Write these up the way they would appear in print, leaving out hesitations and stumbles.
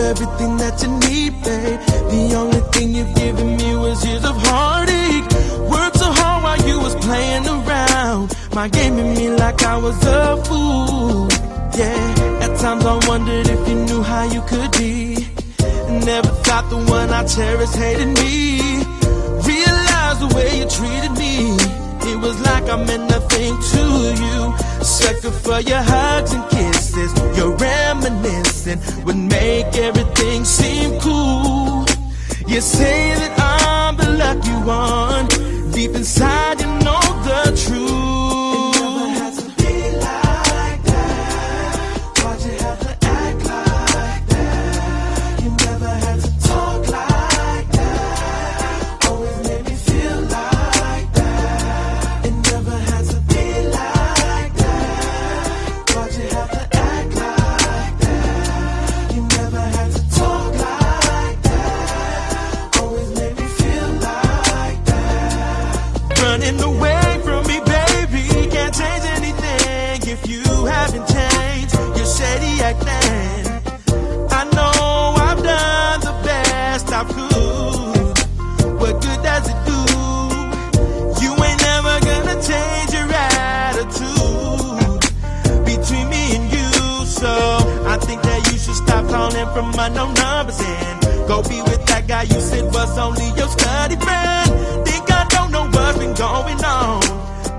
everything that you need, babe. The only thing you've given me was years of heartache. Worked so hard while you was playing around, my gaming me like I was a fool. Yeah, at times I wondered if you knew how you could be. Never thought the one I cherished hated me. Realized the way you treated me, it was like I meant nothing to you. Sucker for your hugs and kisses, your reminiscing would make everything seem cool. You say that I'm the lucky one, deep inside you know the truth. Running away from me, baby, can't change anything if you haven't changed your shady acting. I know I've done the best I could. What good does it do? You ain't never gonna change your attitude between me and you. So I think that you should stop calling from unknown numbers and go be with that guy you said was only your study friend. Think I don't know what's been going on.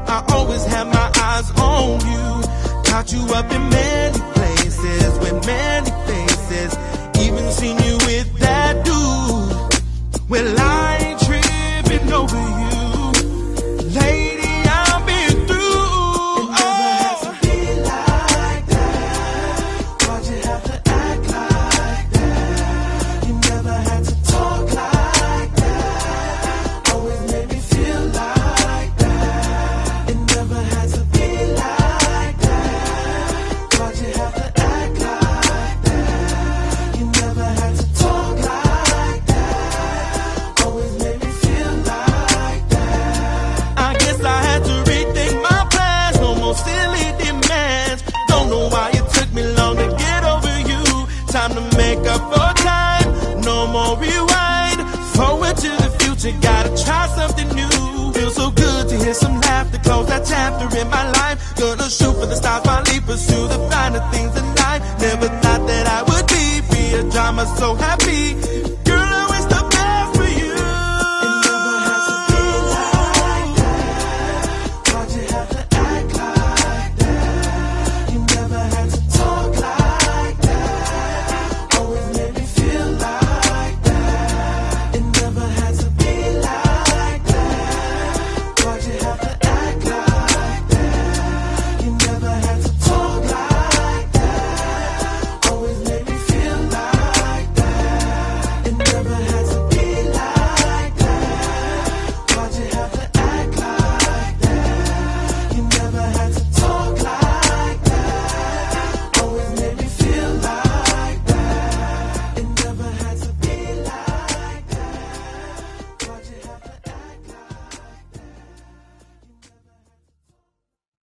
I always have my eyes on you. Caught you up in many places with many faces. Even seen you with that dude. Well, I ain't tripping over you, lady. I've been through. It never had to be like that. Why'd you have to act like that? You never had to talk like that. Always made me feel like that. It never had to be like that. Why'd you have to act like that? You never had to talk like that. Always made me feel like that. I guess I had to rethink my plans. No more silly demands. Don't know why it took me long to get over you. Time to make up for time. No more rewind. Forward to the future. Gotta try something new. Feels so good to hear some laughter. Close that chapter in my life. Gonna shoot for the stars. Finally pursue the finer things in life. Never thought that I would be a drama so happy.